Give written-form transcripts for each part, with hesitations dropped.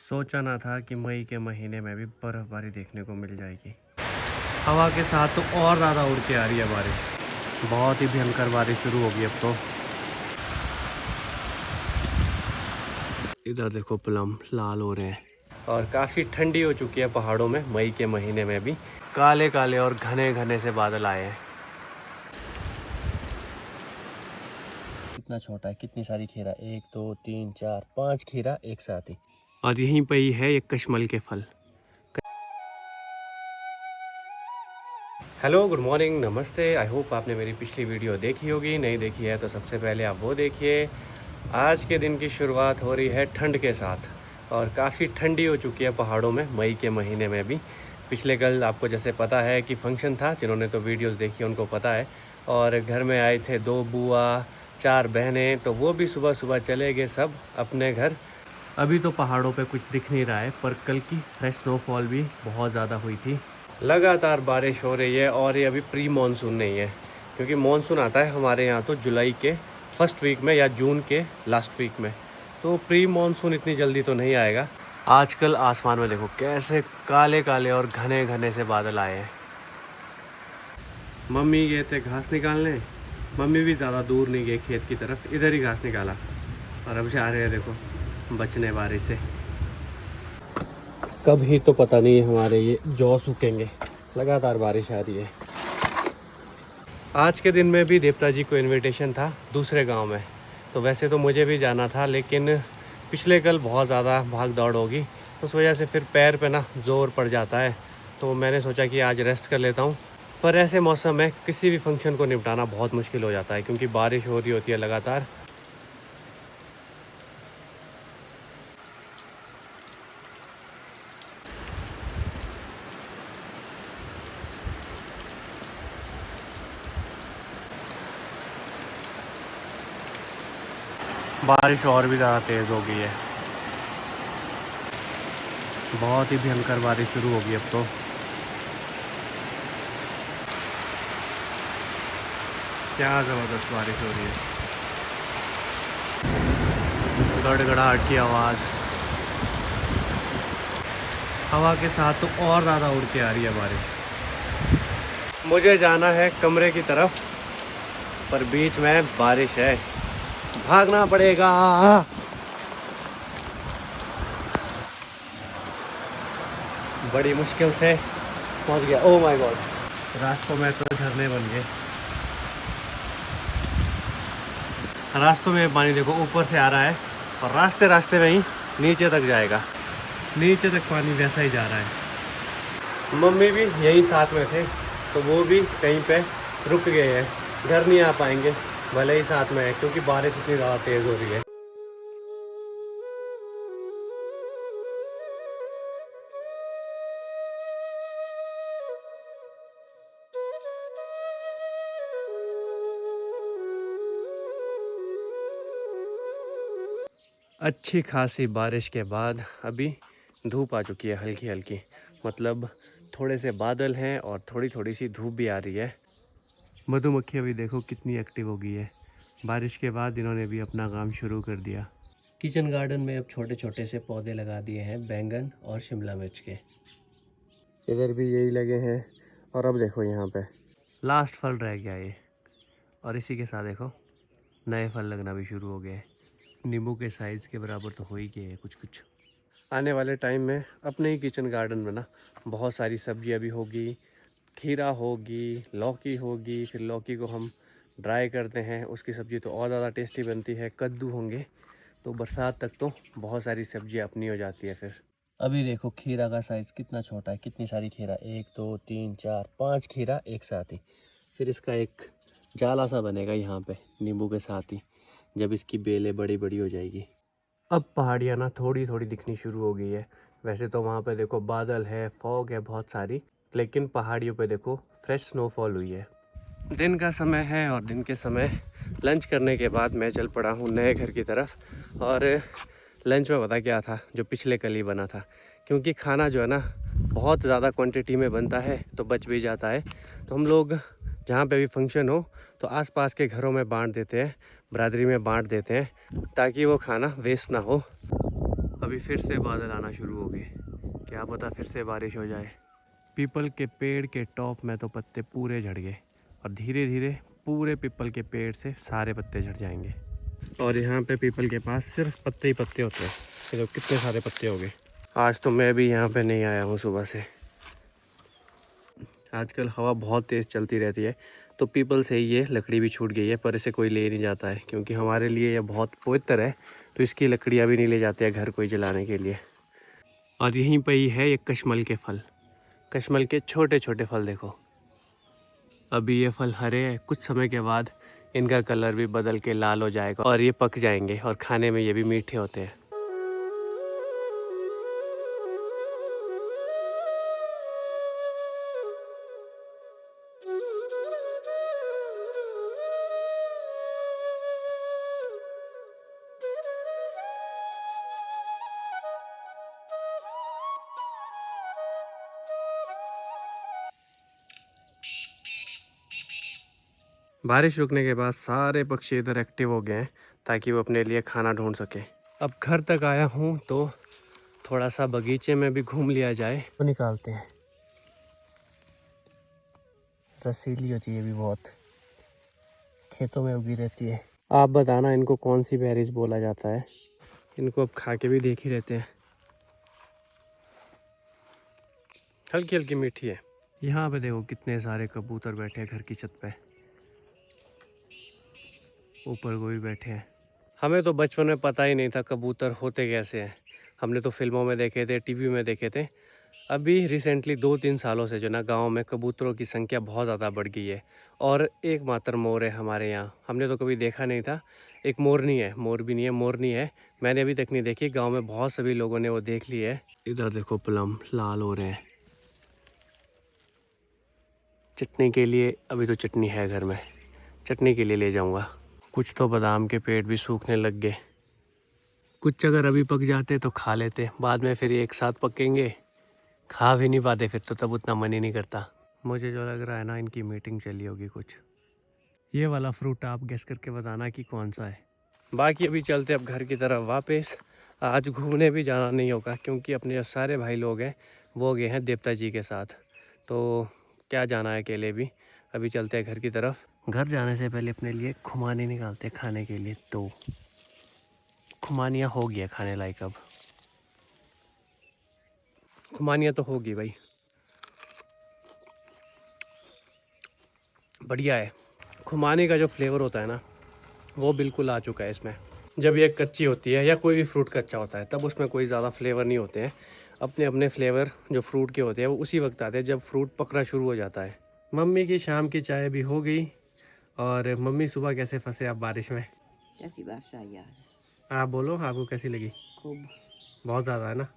सोचा ना था कि मई के महीने में भी बर्फ़बारी देखने को मिल जाएगी। हवा के साथ तो और ज़्यादा उड़ के आ रही है बारिश। बहुत ही भयंकर बारिश शुरू होगी अब तो। इधर देखो प्लम लाल हो रहे हैं और काफ़ी ठंडी हो चुकी है पहाड़ों में मई के महीने में भी। काले काले और घने घने से बादल आए हैं। कितना छोटा है, कितनी सारी खीरा, 1 2 3 4 5 खीरा एक साथ ही। और यहीं पे ही है ये कशमल के फल। हेलो, गुड मॉर्निंग, नमस्ते। आई होप आपने मेरी पिछली वीडियो देखी होगी। नहीं देखी है तो सबसे पहले आप वो देखिए। आज के दिन की शुरुआत हो रही है ठंड के साथ और काफ़ी ठंडी हो चुकी है पहाड़ों में मई के महीने में भी। पिछले कल आपको जैसे पता है कि फंक्शन था, जिन्होंने तो वीडियोस देखी उनको पता है। और घर में आए थे 2 बुआ 4 बहनें, तो वो भी सुबह सुबह चले गए सब अपने घर। अभी तो पहाड़ों पे कुछ दिख नहीं रहा है, पर कल की फ्रेश स्नोफॉल भी बहुत ज़्यादा हुई थी। लगातार बारिश हो रही है और ये अभी प्री मानसून नहीं है, क्योंकि मानसून आता है हमारे यहाँ तो जुलाई के फर्स्ट वीक में या जून के लास्ट वीक में। तो प्री मानसून इतनी जल्दी तो नहीं आएगा। आजकल आसमान में देखो कैसे काले काले और घने घने से बादल आए हैं। मम्मी गए थे घास निकालने। मम्मी भी ज़्यादा दूर नहीं गए खेत की तरफ, इधर ही घास निकाला और अब जा रहे हैं देखो बचने बारिश से। कब ही तो पता नहीं हमारे ये जौ सूखेंगे, लगातार बारिश आ रही है। आज के दिन में भी देवता जी को इनविटेशन था दूसरे गांव में, तो वैसे तो मुझे भी जाना था, लेकिन पिछले कल बहुत ज़्यादा भाग दौड़ होगी, उस वजह से फिर पैर पे ना ज़ोर पड़ जाता है। तो मैंने सोचा कि आज रेस्ट कर लेता हूँ। पर ऐसे मौसम में किसी भी फंक्शन को निपटाना बहुत मुश्किल हो जाता है, क्योंकि बारिश हो रही होती है लगातार। बारिश और भी ज़्यादा तेज़ हो गई है, बहुत ही भयंकर बारिश शुरू होगी अब तो। क्या ज़बरदस्त बारिश हो रही है, गड़गड़ाहट की आवाज़। हवा के साथ तो और ज़्यादा उड़ के आ रही है बारिश। मुझे जाना है कमरे की तरफ, पर बीच में बारिश है, भागना पड़ेगा। बड़ी मुश्किल से पहुंच गया। ओह माय गॉड, रास्तों में तो झरने बन गए। रास्तों में पानी देखो ऊपर से आ रहा है और रास्ते रास्ते में ही नीचे तक जाएगा। नीचे तक पानी वैसा ही जा रहा है। मम्मी भी यही साथ में थे, तो वो भी कहीं पे रुक गए हैं, घर नहीं आ पाएंगे भले ही साथ में है, क्योंकि बारिश इतनी ज़्यादा तेज़ हो रही है। अच्छी खासी बारिश के बाद अभी धूप आ चुकी है, हल्की हल्की, मतलब थोड़े से बादल हैं और थोड़ी थोड़ी सी धूप भी आ रही है। मधुमक्खी अभी देखो कितनी एक्टिव हो गई है। बारिश के बाद इन्होंने भी अपना काम शुरू कर दिया। किचन गार्डन में अब छोटे छोटे से पौधे लगा दिए हैं, बैंगन और शिमला मिर्च के। इधर भी यही लगे हैं। और अब देखो यहाँ पे लास्ट फल रह गया ये, और इसी के साथ देखो नए फल लगना भी शुरू हो गए। नींबू के साइज़ के बराबर तो हो ही गए कुछ कुछ। आने वाले टाइम में अपने ही किचन गार्डन में ना बहुत सारी सब्जियां भी होगी। खीरा होगी, लौकी होगी, फिर लौकी को हम ड्राई करते हैं, उसकी सब्ज़ी तो और ज़्यादा टेस्टी बनती है। कद्दू होंगे, तो बरसात तक तो बहुत सारी सब्जियां अपनी हो जाती है फिर। अभी देखो खीरा का साइज़ कितना छोटा है, कितनी सारी खीरा, 1 2 3 4 5 खीरा एक साथ ही। फिर इसका एक जाला सा बनेगा यहाँ पे नींबू के साथ ही, जब इसकी बेलें बड़ी बड़ी हो जाएगी। अब पहाड़ियाँ ना थोड़ी थोड़ी दिखनी शुरू हो गई है। वैसे तो वहाँ पे देखो बादल है, फॉग है बहुत सारी, लेकिन पहाड़ियों पे देखो फ्रेश स्नोफॉल हुई है। दिन का समय है और दिन के समय लंच करने के बाद मैं चल पड़ा हूँ नए घर की तरफ। और लंच में पता क्या था, जो पिछले कल ही बना था, क्योंकि खाना जो है ना बहुत ज़्यादा क्वांटिटी में बनता है तो बच भी जाता है। तो हम लोग जहाँ पे भी फंक्शन हो तो आसपास के घरों में बांट देते हैं, बरादरी में बांट देते हैं, ताकि वो खाना वेस्ट ना हो। अभी फिर से बादल आना शुरू हो गए, क्या पता फिर से बारिश हो जाए। पीपल के पेड़ के टॉप में तो पत्ते पूरे झड़ गए और धीरे धीरे पूरे पीपल के पेड़ से सारे पत्ते झड़ जाएंगे। और यहाँ पे पीपल के पास सिर्फ पत्ते ही पत्ते होते हैं। ये तो कितने सारे पत्ते हो गए। आज तो मैं भी यहाँ पे नहीं आया हूँ सुबह से। आजकल हवा बहुत तेज़ चलती रहती है, तो पीपल से ये लकड़ी भी छूट गई है, पर इसे कोई ले नहीं जाता है क्योंकि हमारे लिए यह बहुत पवित्र है। तो इसकी लकड़ियाँ भी नहीं ले जाते हैं घर कोई जलाने के लिए। और यहीं पर ही है ये कशमल के फल, कशमल के छोटे छोटे फल देखो। अभी ये फल हरे हैं, कुछ समय के बाद इनका कलर भी बदल के लाल हो जाएगा और ये पक जाएंगे और खाने में ये भी मीठे होते हैं। बारिश रुकने के बाद सारे पक्षी इधर एक्टिव हो गए हैं ताकि वो अपने लिए खाना ढूंढ सके। अब घर तक आया हूँ तो थोड़ा सा बगीचे में भी घूम लिया जाए। तो निकालते हैं, रसीली होती है भी बहुत, खेतों में उगी रहती है। आप बताना इनको कौन सी बेरीज बोला जाता है। इनको अब खा के भी देख ही रहते हैं, हल्की हल्की मीठी है। यहाँ पे देखो कितने सारे कबूतर बैठे हैं घर की छत पे, ऊपर कोई बैठे हैं। हमें तो बचपन में पता ही नहीं था कबूतर होते कैसे हैं। हमने तो फिल्मों में देखे थे, टीवी में देखे थे। अभी रिसेंटली 2-3 सालों से जो ना गांव में कबूतरों की संख्या बहुत ज़्यादा बढ़ गई है। और एकमात्र मोर है हमारे यहाँ, हमने तो कभी देखा नहीं था। एक मोरनी है, मोर भी नहीं है, मोरनी है। मैंने अभी तक नहीं देखी, गाँव में बहुत सभी लोगों ने वो देख ली है। इधर देखो प्लम लाल हो रहे हैं चटनी के लिए। अभी तो चटनी है घर में, चटनी के लिए ले जाऊँगा। कुछ तो बादाम के पेड़ भी सूखने लग गए। कुछ अगर अभी पक जाते तो खा लेते, बाद में फिर एक साथ पकेंगे, खा भी नहीं पाते फिर तो, तब उतना मन ही नहीं करता। मुझे जो लग रहा है ना, इनकी मीटिंग चली होगी कुछ। ये वाला फ्रूट आप गेस करके बताना कि कौन सा है। बाकी अभी चलते अब घर की तरफ वापस। आज घूमने भी जाना नहीं होगा क्योंकि अपने जो सारे भाई लोग हैं वो गए हैं देवता जी के साथ, तो क्या जाना है अकेले भी। अभी चलते हैं घर की तरफ। घर जाने से पहले अपने लिए खुमानी निकालते खाने के लिए। तो खुमानियाँ हो गया खाने लायक, अब खुमानियाँ तो होगी भाई, बढ़िया है। खुमानी का जो फ्लेवर होता है ना वो बिल्कुल आ चुका है इसमें। जब ये कच्ची होती है या कोई भी फ्रूट कच्चा होता है तब उसमें कोई ज़्यादा फ्लेवर नहीं होते हैं। अपने अपने फ्लेवर जो फ्रूट के होते हैं वो उसी वक्त आते हैं जब फ्रूट पकना शुरू हो जाता है। मम्मी की शाम की चाय भी हो गई। और मम्मी सुबह कैसे फंसे आप बारिश में? कैसी बादशाह यार, आप बोलो, आपको कैसी लगी? खूब। बहुत ज़्यादा है ना,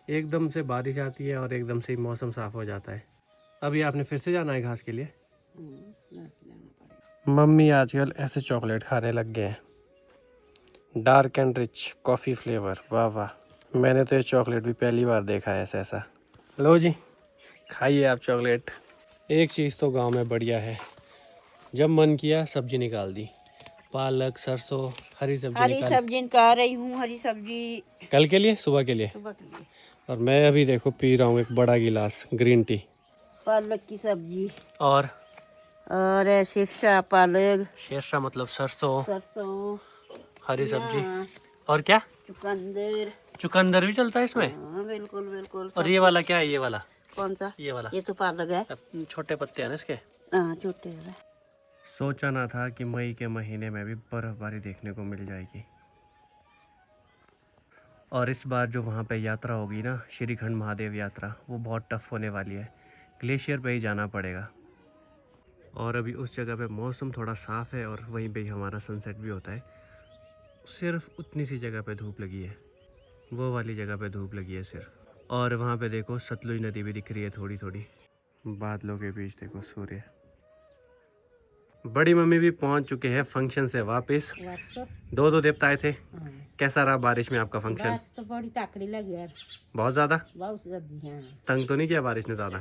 एकदम से बारिश आती है और एकदम से ही मौसम साफ़ हो जाता है। अभी आपने फिर से जाना है घास के लिए? मम्मी आजकल ऐसे चॉकलेट खाने लग गए हैं, dark and rich coffee flavour. वाह वाह, मैंने तो ये चॉकलेट भी पहली बार देखा है ऐसा। लो जी, खाइए आप चॉकलेट। एक चीज़ तो गांव में बढ़िया है, जब मन किया सब्जी निकाल दी, पालक सरसों हरी सब्जी निकाल रही हूँ। हरी सब्जी कल के लिए, सुबह के लिए। सुबह के लिए। और मैं अभी देखो पी रहा हूँ एक बड़ा गिलास ग्रीन टी। पालक की सब्जी और शीर्षा पालक, शेरशा मतलब सरसों, सरसों, हरी सब्जी। और क्या? चुकंदर। चुकंदर भी चलता है इसमें? हाँ बिल्कुल बिल्कुल। और ये वाला क्या है? ये वाला कौन सा? ये वाला। ये तो पालक है। छोटे पत्ते हैं ना इसके? हाँ छोटे है। सोचा ना था कि मई के महीने में भी बर्फबारी देखने को मिल जाएगी। और इस बार जो वहाँ पे यात्रा होगी ना, श्रीखंड महादेव यात्रा, वो बहुत टफ होने वाली है। ग्लेशियर पे ही जाना पड़ेगा। और अभी उस जगह पे मौसम थोड़ा साफ़ है और वहीं पे ही हमारा सनसेट भी होता है। सिर्फ उतनी सी जगह पे धूप लगी है, वो वाली जगह पे धूप लगी है सिर्फ। और वहाँ पे देखो सतलुज नदी भी दिख रही है थोड़ी थोड़ी, बादलों के बीच देखो सूर्य। बड़ी मम्मी भी पहुँच चुके हैं फंक्शन से वापस। दो देवता आए थे। कैसा रहा बारिश में आपका फंक्शन? बस तो बड़ी ताकड़ी लगी यार, बहुत ज़्यादा। बहुत ज्यादा। हाँ। तंग तो नहीं किया बारिश ने ज़्यादा?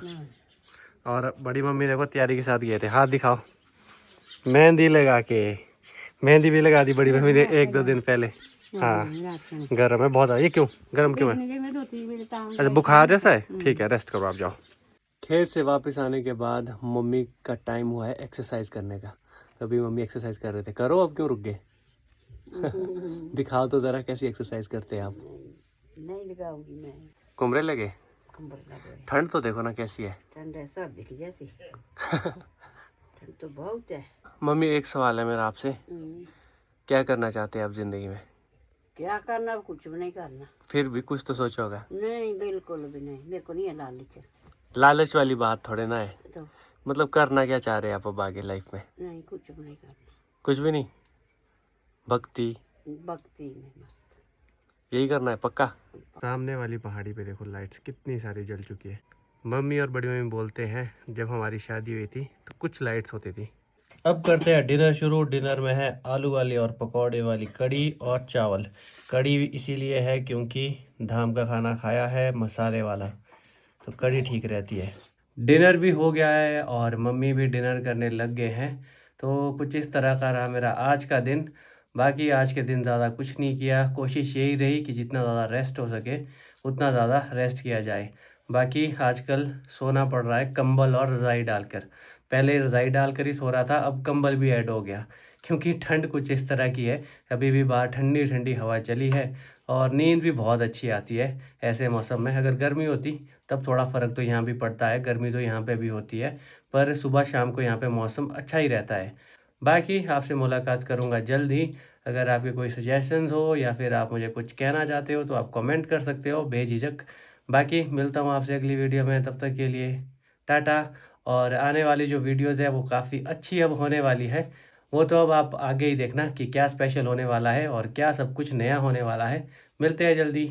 और बड़ी मम्मी देखो तैयारी के साथ गए थे। हाथ दिखाओ, मेहंदी लगा के। मेहंदी भी लगा दी बड़ी मम्मी ने 1-2 दिन पहले। हाँ रात में गर्म है बहुत ज़्यादा। ये क्यों गर्म क्यों है? देखने के मैं 2-3 मिनट काम अच्छा बुखार जैसा है, ठीक है रेस्ट करो आप जाओ। खेत से वापस आने के बाद मम्मी का टाइम हुआ है एक्सरसाइज करने का। अभी मम्मी एक्सरसाइज कर रहे थे, करो अब क्यों रुक गए? दिखाओ तो ज़रा कैसी एक्सरसाइज करते हैं आप। नहीं लगाऊंगी मैं। कुमरे लगे? कंबल लगे। ठंड तो देखो ना कैसी है। ठंड है सब दिख जैसी। ठंड तो बहुत है। मम्मी एक सवाल है मेरा आपसे, क्या करना चाहते हैं आप ज़िंदगी में? क्या करना, कुछ भी नहीं करना। फिर भी कुछ तो सोचा होगा। नहीं बिल्कुल भी नहीं, मेरे को नहीं है लालच। लालच वाली बात थोड़े ना है, तो मतलब करना क्या चाह रहे हैं आप अब आगे लाइफ में? नहीं कुछ भी नहीं करना। कुछ भी नहीं, भक्ति भक्ति में मस्त। यही करना है पक्का। सामने वाली पहाड़ी पे देखो लाइट्स कितनी सारी जल चुकी है। मम्मी और बड़ी मम्मी बोलते हैं जब हमारी शादी हुई थी तो कुछ लाइट्स होती थी। अब करते हैं डिनर शुरू। डिनर में है आलू वाली और पकौड़े वाली कड़ी और चावल। कड़ी इसीलिए है क्योंकि धाम का खाना खाया है मसाले वाला, तो कड़ी ठीक रहती है। डिनर भी हो गया है और मम्मी भी डिनर करने लग गए हैं। तो कुछ इस तरह का रहा मेरा आज का दिन। बाकी आज के दिन ज़्यादा कुछ नहीं किया, कोशिश यही रही कि जितना ज़्यादा रेस्ट हो सके उतना ज़्यादा रेस्ट किया जाए। बाकी आजकल सोना पड़ रहा है कंबल और रज़ाई डालकर। पहले रज़ाई डालकर ही सो रहा था, अब कंबल भी ऐड हो गया क्योंकि ठंड कुछ इस तरह की है। अभी भी बाहर ठंडी ठंडी हवा चली है और नींद भी बहुत अच्छी आती है ऐसे मौसम में। अगर गर्मी होती तब थोड़ा फ़र्क तो यहाँ भी पड़ता है, गर्मी तो यहाँ पे भी होती है, पर सुबह शाम को यहाँ पे मौसम अच्छा ही रहता है। बाकी आपसे मुलाकात करूँगा जल्द ही। अगर आपके कोई सजेशंस हो या फिर आप मुझे कुछ कहना चाहते हो तो आप कमेंट कर सकते हो बेझिझक। बाकी मिलता हूँ आपसे अगली वीडियो में, तब तक के लिए टाटा। और आने वाली जो वीडियोज़ है वो काफ़ी अच्छी अब होने वाली है, वो तो अब आप आगे ही देखना कि क्या स्पेशल होने वाला है और क्या सब कुछ नया होने वाला है। मिलते हैं जल्दी।